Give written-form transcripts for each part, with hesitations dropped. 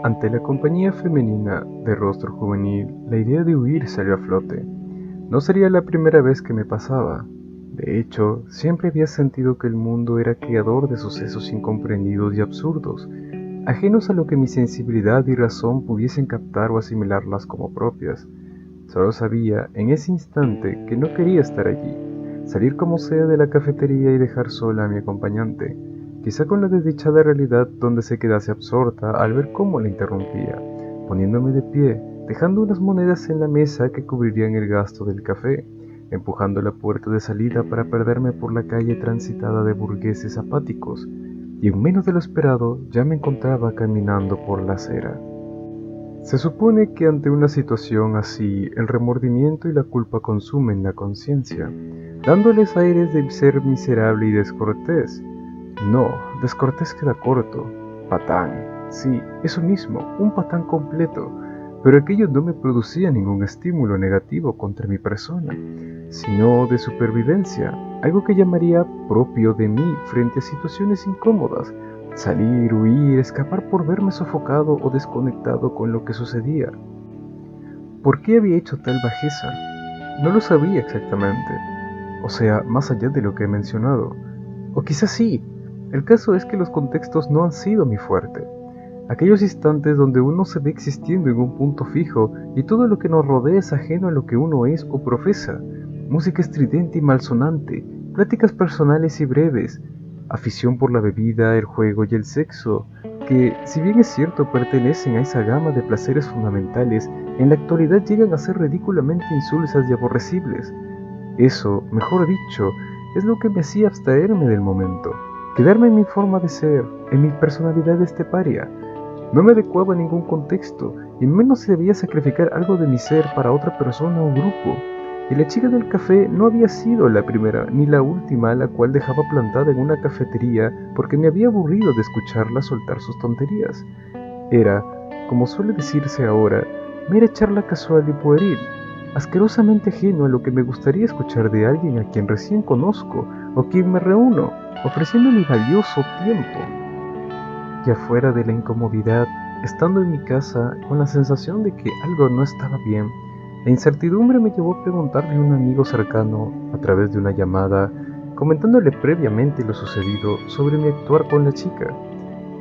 Ante la compañía femenina de rostro juvenil, la idea de huir salió a flote. No sería la primera vez que me pasaba. De hecho, siempre había sentido que el mundo era creador de sucesos incomprendidos y absurdos, ajenos a lo que mi sensibilidad y razón pudiesen captar o asimilarlas como propias. Solo sabía, en ese instante, que no quería estar allí, salir como sea de la cafetería y dejar sola a mi acompañante, quizá con la desdichada realidad donde se quedase absorta al ver cómo la interrumpía, poniéndome de pie, dejando unas monedas en la mesa que cubrirían el gasto del café, empujando la puerta de salida para perderme por la calle transitada de burgueses apáticos, y en menos de lo esperado ya me encontraba caminando por la acera. Se supone que ante una situación así, el remordimiento y la culpa consumen la conciencia, dándoles aires de ser miserable y descortés. No, descortés queda corto. Patán. Sí, eso mismo, un patán completo. Pero aquello no me producía ningún estímulo negativo contra mi persona, sino de supervivencia, algo que llamaría propio de mí frente a situaciones incómodas. Salir, huir, escapar por verme sofocado o desconectado con lo que sucedía. ¿Por qué había hecho tal bajeza? No lo sabía exactamente. O sea, más allá de lo que he mencionado. O quizás sí. El caso es que los contextos no han sido mi fuerte. Aquellos instantes donde uno se ve existiendo en un punto fijo y todo lo que nos rodea es ajeno a lo que uno es o profesa. Música estridente y malsonante, pláticas personales y breves, afición por la bebida, el juego y el sexo, que, si bien es cierto pertenecen a esa gama de placeres fundamentales, en la actualidad llegan a ser ridículamente insulsas y aborrecibles. Eso, mejor dicho, es lo que me hacía abstraerme del momento, quedarme en mi forma de ser, en mi personalidad esteparia. No me adecuaba a ningún contexto, y menos si debía sacrificar algo de mi ser para otra persona o grupo. Y la chica del café no había sido la primera ni la última a la cual dejaba plantada en una cafetería porque me había aburrido de escucharla soltar sus tonterías. Era, como suele decirse ahora, mera charla casual y pueril, asquerosamente ajeno a lo que me gustaría escuchar de alguien a quien recién conozco o quien me reúno, ofreciendo mi valioso tiempo. Y afuera de la incomodidad, estando en mi casa con la sensación de que algo no estaba bien, la incertidumbre me llevó a preguntarle a un amigo cercano, a través de una llamada, comentándole previamente lo sucedido sobre mi actuar con la chica.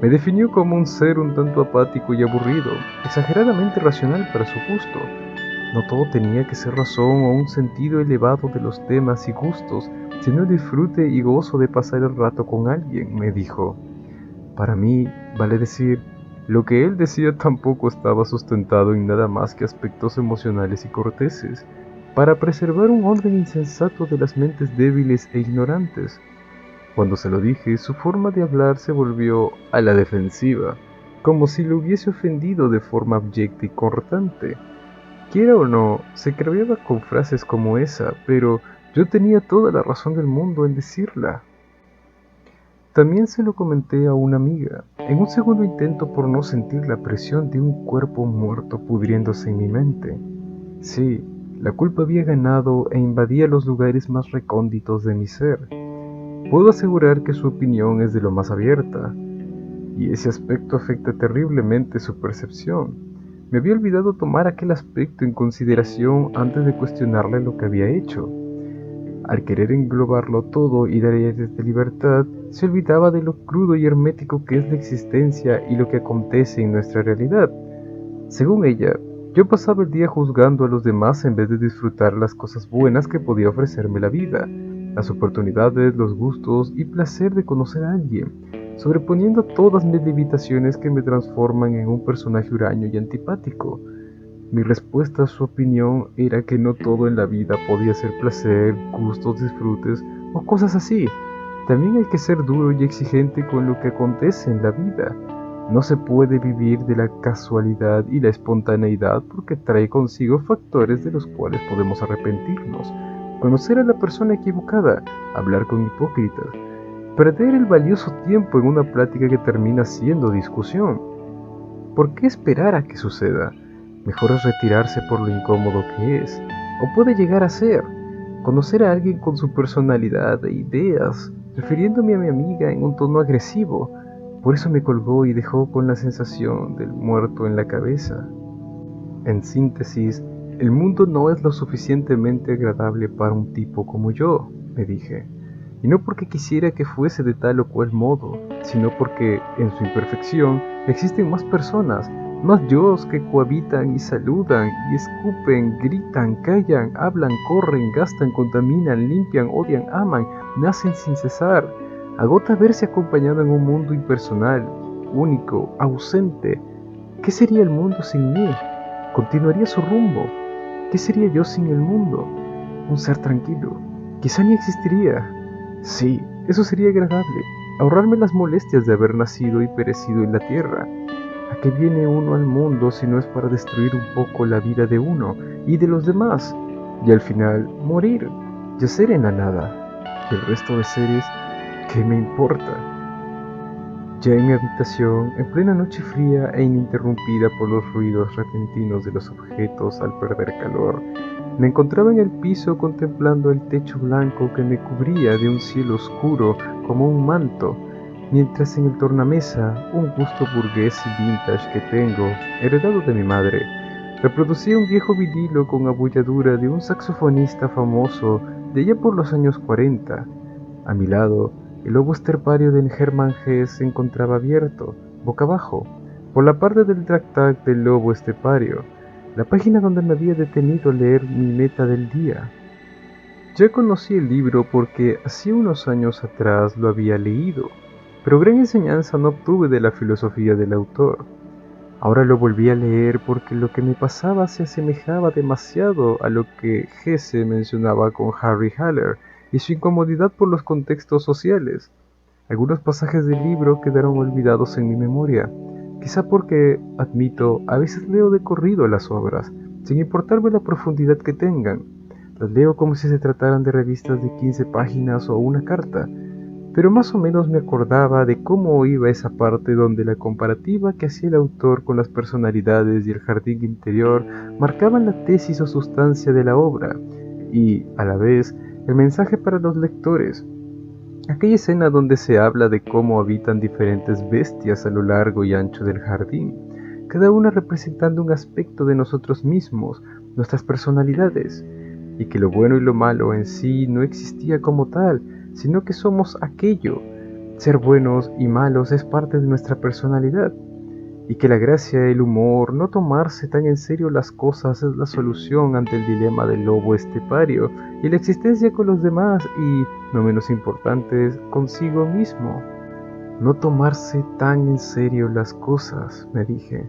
Me definió como un ser un tanto apático y aburrido, exageradamente racional para su gusto. No todo tenía que ser razón o un sentido elevado de los temas y gustos, sino el disfrute y gozo de pasar el rato con alguien, me dijo. Para mí, vale decir, lo que él decía tampoco estaba sustentado en nada más que aspectos emocionales y corteses, para preservar un orden insensato de las mentes débiles e ignorantes. Cuando se lo dije, su forma de hablar se volvió a la defensiva, como si lo hubiese ofendido de forma abyecta y cortante. Quiera o no, se creaba con frases como esa, pero yo tenía toda la razón del mundo en decirla. También se lo comenté a una amiga, en un segundo intento por no sentir la presión de un cuerpo muerto pudriéndose en mi mente. Sí, la culpa había ganado e invadía los lugares más recónditos de mi ser. Puedo asegurar que su opinión es de lo más abierta, y ese aspecto afecta terriblemente su percepción. Me había olvidado tomar aquel aspecto en consideración antes de cuestionarle lo que había hecho. Al querer englobarlo todo y dar aires de libertad, se olvidaba de lo crudo y hermético que es la existencia y lo que acontece en nuestra realidad. Según ella, yo pasaba el día juzgando a los demás en vez de disfrutar las cosas buenas que podía ofrecerme la vida, las oportunidades, los gustos y placer de conocer a alguien, sobreponiendo todas mis limitaciones que me transforman en un personaje huraño y antipático. Mi respuesta a su opinión era que no todo en la vida podía ser placer, gustos, disfrutes o cosas así. También hay que ser duro y exigente con lo que acontece en la vida. No se puede vivir de la casualidad y la espontaneidad porque trae consigo factores de los cuales podemos arrepentirnos. Conocer a la persona equivocada, hablar con hipócritas, perder el valioso tiempo en una plática que termina siendo discusión. ¿Por qué esperar a que suceda? Mejor es retirarse por lo incómodo que es, o puede llegar a ser, conocer a alguien con su personalidad e ideas, refiriéndome a mi amiga en un tono agresivo. Por eso me colgó y dejó con la sensación del muerto en la cabeza. En síntesis, el mundo no es lo suficientemente agradable para un tipo como yo, me dije, y no porque quisiera que fuese de tal o cual modo, sino porque, en su imperfección, existen más personas, más yos que cohabitan y saludan, y escupen, gritan, callan, hablan, corren, gastan, contaminan, limpian, odian, aman, nacen sin cesar. Agota verse acompañado en un mundo impersonal, único, ausente. ¿Qué sería el mundo sin mí? Continuaría su rumbo. ¿Qué sería yo sin el mundo? Un ser tranquilo. Quizá ni existiría. Sí, eso sería agradable. Ahorrarme las molestias de haber nacido y perecido en la tierra. ¿A qué viene uno al mundo si no es para destruir un poco la vida de uno y de los demás? Y al final, morir, yacer en la nada. Y el resto de seres, ¿qué me importa? Ya en mi habitación, en plena noche fría e ininterrumpida por los ruidos repentinos de los objetos al perder calor, me encontraba en el piso contemplando el techo blanco que me cubría de un cielo oscuro como un manto, mientras en el tornamesa, un gusto burgués y vintage que tengo, heredado de mi madre, reproducía un viejo vinilo con abulladura de un saxofonista famoso de allá por los años 40. A mi lado, el lobo estepario de Hermann Hesse se encontraba abierto, boca abajo, por la parte del tractac del lobo estepario, la página donde me había detenido a leer mi meta del día. Ya conocí el libro porque hacía unos años atrás lo había leído, pero gran enseñanza no obtuve de la filosofía del autor. Ahora lo volví a leer porque lo que me pasaba se asemejaba demasiado a lo que Hesse mencionaba con Harry Haller y su incomodidad por los contextos sociales. Algunos pasajes del libro quedaron olvidados en mi memoria, quizá porque, admito, a veces leo de corrido las obras, sin importarme la profundidad que tengan. Las leo como si se trataran de revistas de 15 páginas o una carta, pero más o menos me acordaba de cómo iba esa parte donde la comparativa que hacía el autor con las personalidades y el jardín interior marcaban la tesis o sustancia de la obra, y, a la vez, el mensaje para los lectores. Aquella escena donde se habla de cómo habitan diferentes bestias a lo largo y ancho del jardín, cada una representando un aspecto de nosotros mismos, nuestras personalidades, y que lo bueno y lo malo en sí no existía como tal, sino que somos aquello. Ser buenos y malos es parte de nuestra personalidad, y que la gracia, el humor, no tomarse tan en serio las cosas es la solución ante el dilema del lobo estepario y la existencia con los demás y, no menos importantes, consigo mismo. No tomarse tan en serio las cosas, me dije,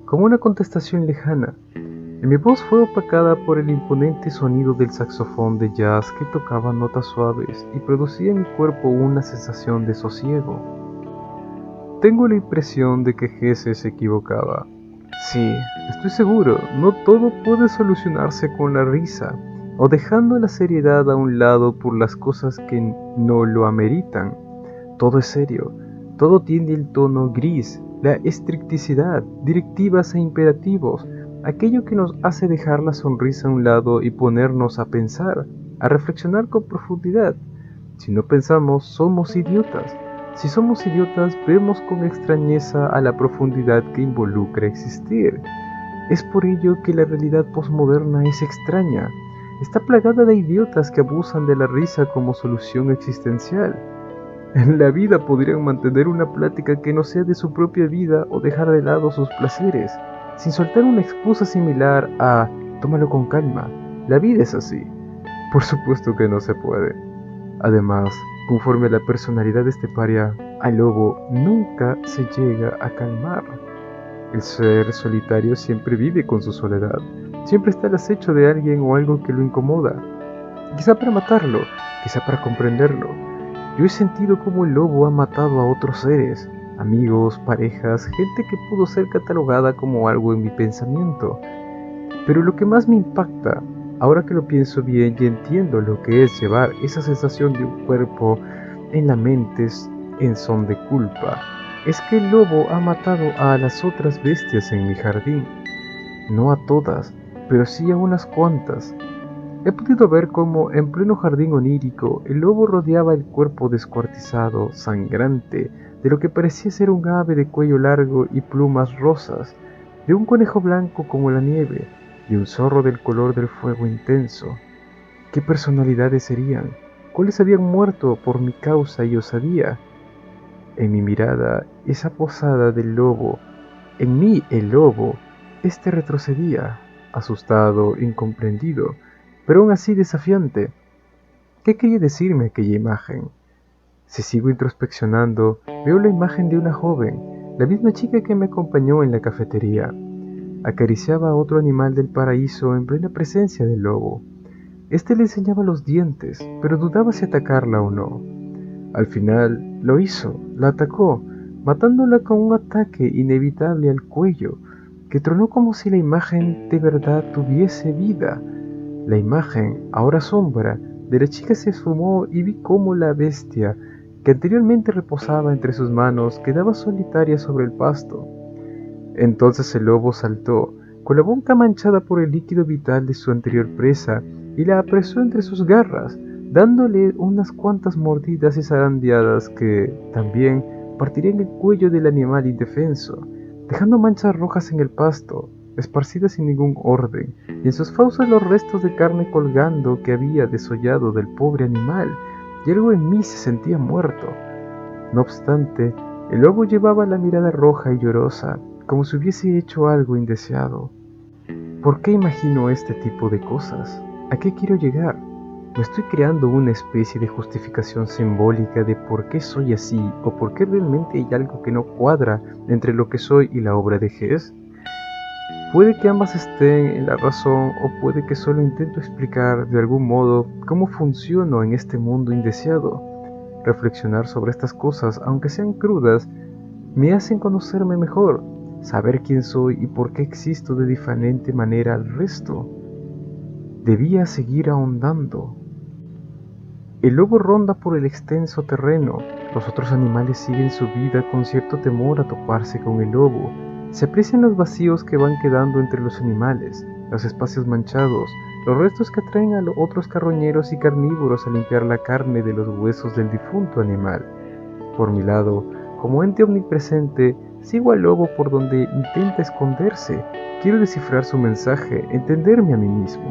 como una contestación lejana. Y mi voz fue opacada por el imponente sonido del saxofón de jazz que tocaba notas suaves y producía en mi cuerpo una sensación de sosiego. Tengo la impresión de que Hesse se equivocaba. Sí, estoy seguro, no todo puede solucionarse con la risa, o dejando la seriedad a un lado por las cosas que no lo ameritan. Todo es serio, todo tiene el tono gris, la estricticidad, directivas e imperativos, aquello que nos hace dejar la sonrisa a un lado y ponernos a pensar, a reflexionar con profundidad. Si no pensamos, somos idiotas. Si somos idiotas, vemos con extrañeza a la profundidad que involucra existir. Es por ello que la realidad posmoderna es extraña. Está plagada de idiotas que abusan de la risa como solución existencial. En la vida podrían mantener una plática que no sea de su propia vida o dejar de lado sus placeres, sin soltar una excusa similar a tómalo con calma, la vida es así. Por supuesto que no se puede. Además, conforme a la personalidad esteparia, al lobo nunca se llega a calmar. El ser solitario siempre vive con su soledad, siempre está al acecho de alguien o algo que lo incomoda, quizá para matarlo, quizá para comprenderlo. Yo he sentido como el lobo ha matado a otros seres, amigos, parejas, gente que pudo ser catalogada como algo en mi pensamiento. Pero lo que más me impacta, ahora que lo pienso bien y entiendo lo que es llevar esa sensación de un cuerpo en la mente en son de culpa, es que el lobo ha matado a las otras bestias en mi jardín. No a todas, pero sí a unas cuantas. He podido ver cómo, en pleno jardín onírico, el lobo rodeaba el cuerpo descuartizado, sangrante, de lo que parecía ser un ave de cuello largo y plumas rosas, de un conejo blanco como la nieve, de un zorro del color del fuego intenso. ¿Qué personalidades serían? ¿Cuáles habían muerto por mi causa y osadía? En mi mirada, esa posada del lobo, en mí el lobo, este retrocedía, asustado, incomprendido, pero aún así desafiante. ¿Qué quería decirme aquella imagen? Si sigo introspeccionando, veo la imagen de una joven, la misma chica que me acompañó en la cafetería. Acariciaba a otro animal del paraíso en plena presencia del lobo. Este le enseñaba los dientes, pero dudaba si atacarla o no. Al final lo hizo, la atacó, matándola con un ataque inevitable al cuello, que tronó como si la imagen de verdad tuviese vida. La imagen, ahora sombra, de la chica se esfumó y vi cómo la bestia, que anteriormente reposaba entre sus manos, quedaba solitaria sobre el pasto. Entonces el lobo saltó, con la boca manchada por el líquido vital de su anterior presa, y la apresó entre sus garras, dándole unas cuantas mordidas y zarandeadas que, también, partirían el cuello del animal indefenso, dejando manchas rojas en el pasto, esparcidas sin ningún orden, y en sus fauces los restos de carne colgando que había desollado del pobre animal, y algo en mí se sentía muerto. No obstante, el lobo llevaba la mirada roja y llorosa, como si hubiese hecho algo indeseado. ¿Por qué imagino este tipo de cosas? ¿A qué quiero llegar? ¿Me estoy creando una especie de justificación simbólica de por qué soy así o por qué realmente hay algo que no cuadra entre lo que soy y la obra de Hess? Puede que ambas estén en la razón o puede que solo intento explicar de algún modo cómo funciono en este mundo indeseado. Reflexionar sobre estas cosas, aunque sean crudas, me hacen conocerme mejor, saber quién soy y por qué existo de diferente manera al resto. Debía seguir ahondando. El lobo ronda por el extenso terreno. Los otros animales siguen su vida con cierto temor a toparse con el lobo. Se aprecian los vacíos que van quedando entre los animales, los espacios manchados, los restos que atraen a los otros carroñeros y carnívoros a limpiar la carne de los huesos del difunto animal. Por mi lado, como ente omnipresente, sigo al lobo por donde intenta esconderse. Quiero descifrar su mensaje, entenderme a mí mismo.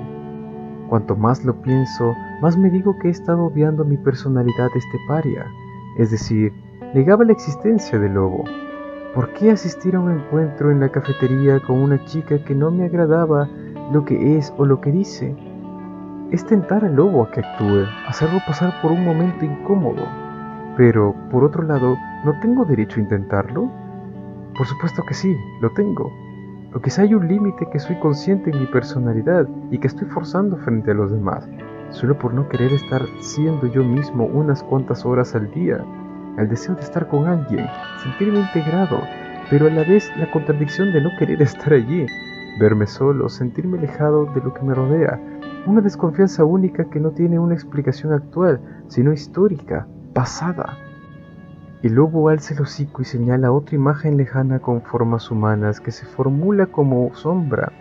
Cuanto más lo pienso, más me digo que he estado obviando mi personalidad esteparia, es decir, negaba la existencia del lobo. ¿Por qué asistir a un encuentro en la cafetería con una chica que no me agradaba lo que es o lo que dice? Es tentar al lobo a que actúe, hacerlo pasar por un momento incómodo. Pero, por otro lado, ¿no tengo derecho a intentarlo? Por supuesto que sí, lo tengo. O quizá hay un límite que soy consciente en mi personalidad y que estoy forzando frente a los demás, solo por no querer estar siendo yo mismo unas cuantas horas al día. El deseo de estar con alguien, sentirme integrado, pero a la vez la contradicción de no querer estar allí, verme solo, sentirme alejado de lo que me rodea, una desconfianza única que no tiene una explicación actual, sino histórica, pasada. El lobo alza el hocico y señala otra imagen lejana con formas humanas que se formula como sombra.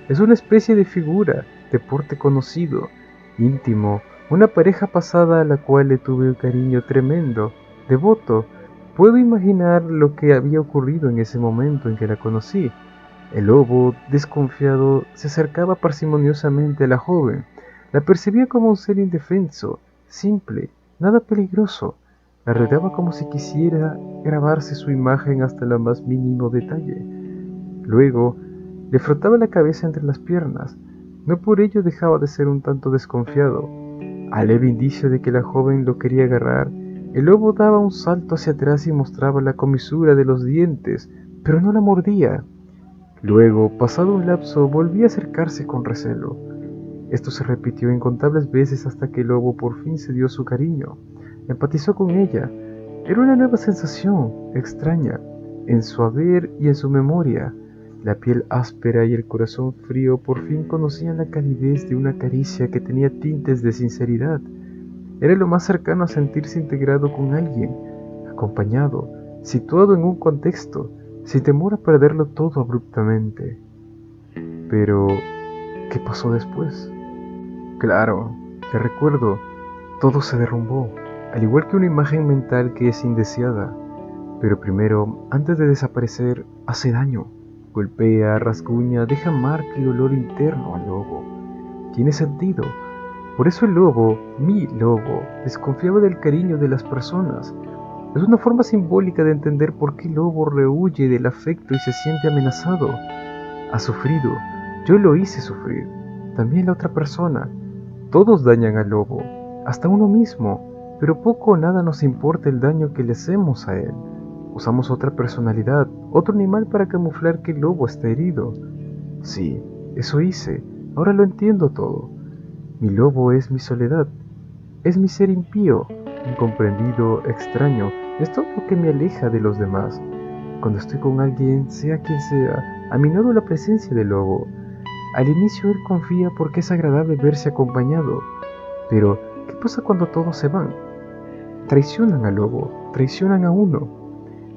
Es una especie de figura, de porte conocido, íntimo, una pareja pasada a la cual le tuve un cariño tremendo, devoto. Puedo imaginar lo que había ocurrido en ese momento en que la conocí. El lobo, desconfiado, se acercaba parsimoniosamente a la joven. La percibía como un ser indefenso, simple, nada peligroso. La rodeaba como si quisiera grabarse su imagen hasta el más mínimo detalle. Luego, le frotaba la cabeza entre las piernas. No por ello dejaba de ser un tanto desconfiado. Al leve indicio de que la joven lo quería agarrar, el lobo daba un salto hacia atrás y mostraba la comisura de los dientes, pero no la mordía. Luego, pasado un lapso, volvía a acercarse con recelo. Esto se repitió incontables veces hasta que el lobo por fin se dio su cariño. Empatizó con ella. Era una nueva sensación, extraña, en su haber y en su memoria. La piel áspera y el corazón frío por fin conocían la calidez de una caricia que tenía tintes de sinceridad. Era lo más cercano a sentirse integrado con alguien, acompañado, situado en un contexto, sin temor a perderlo todo abruptamente. Pero, ¿qué pasó después? Claro, te recuerdo, todo se derrumbó, al igual que una imagen mental que es indeseada. Pero primero, antes de desaparecer, hace daño. Golpea, rasguña, deja marca y dolor interno al lobo. Tiene sentido. Por eso el lobo, mi lobo, desconfiaba del cariño de las personas. Es una forma simbólica de entender por qué el lobo rehuye del afecto y se siente amenazado. Ha sufrido. Yo lo hice sufrir. También la otra persona. Todos dañan al lobo, hasta uno mismo, pero poco o nada nos importa el daño que le hacemos a él. Usamos otra personalidad, otro animal para camuflar que el lobo está herido. Sí, eso hice. Ahora lo entiendo todo. Mi lobo es mi soledad, es mi ser impío, incomprendido, extraño, es todo lo que me aleja de los demás. Cuando estoy con alguien, sea quien sea, aminoro la presencia del lobo. Al inicio él confía porque es agradable verse acompañado, pero ¿qué pasa cuando todos se van? Traicionan al lobo, traicionan a uno.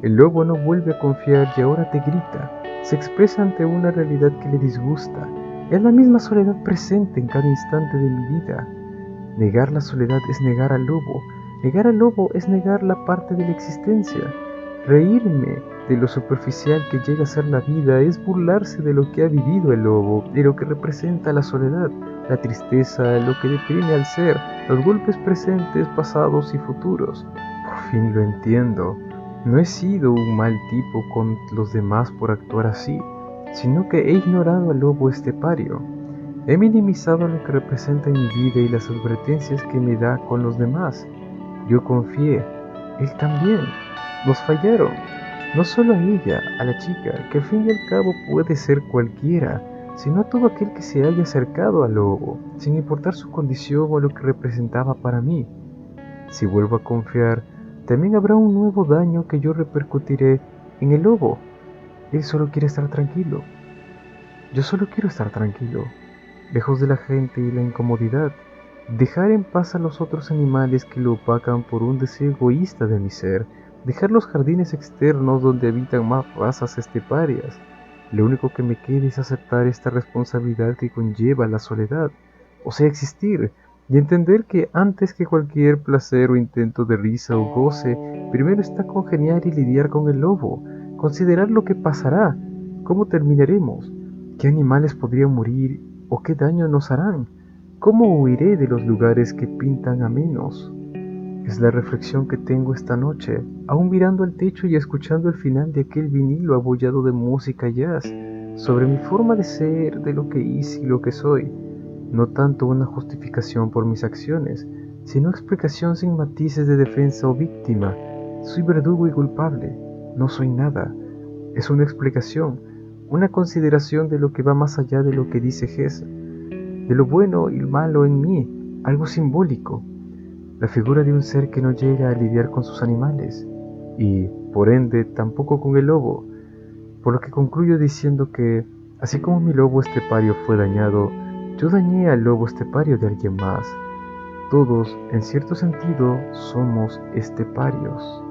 El lobo no vuelve a confiar y ahora te grita, se expresa ante una realidad que le disgusta. Es la misma soledad presente en cada instante de mi vida. Negar la soledad es negar al lobo es negar la parte de la existencia. Reírme de lo superficial que llega a ser la vida es burlarse de lo que ha vivido el lobo, de lo que representa la soledad, la tristeza, lo que deprime al ser, los golpes presentes, pasados y futuros. Por fin lo entiendo. No he sido un mal tipo con los demás por actuar así, sino que he ignorado al lobo estepario. He minimizado lo que representa en mi vida y las advertencias que me da con los demás. Yo confié, él también. Nos fallaron. No solo a ella, a la chica, que al fin y al cabo puede ser cualquiera, sino a todo aquel que se haya acercado al lobo, sin importar su condición o lo que representaba para mí. Si vuelvo a confiar, también habrá un nuevo daño que yo repercutiré en el lobo. Él solo quiere estar tranquilo. Yo solo quiero estar tranquilo, lejos de la gente y la incomodidad, dejar en paz a los otros animales que lo opacan por un deseo egoísta de mi ser, dejar los jardines externos donde habitan más razas esteparias. Lo único que me queda es aceptar esta responsabilidad que conlleva la soledad, o sea, existir, y entender que antes que cualquier placer o intento de risa o goce, primero está congeniar y lidiar con el lobo, considerar lo que pasará, cómo terminaremos, qué animales podrían morir o qué daño nos harán. ¿Cómo huiré de los lugares que pintan a menos? Es la reflexión que tengo esta noche, aún mirando al techo y escuchando el final de aquel vinilo abollado de música jazz, sobre mi forma de ser, de lo que hice y lo que soy. No tanto una justificación por mis acciones, sino explicación sin matices de defensa o víctima. Soy verdugo y culpable, no soy nada. Es una explicación, una consideración de lo que va más allá de lo que dice Hess, de lo bueno y malo en mí, algo simbólico, la figura de un ser que no llega a lidiar con sus animales, y, por ende, tampoco con el lobo, por lo que concluyo diciendo que, así como mi lobo estepario fue dañado, yo dañé al lobo estepario de alguien más. Todos, en cierto sentido, somos esteparios.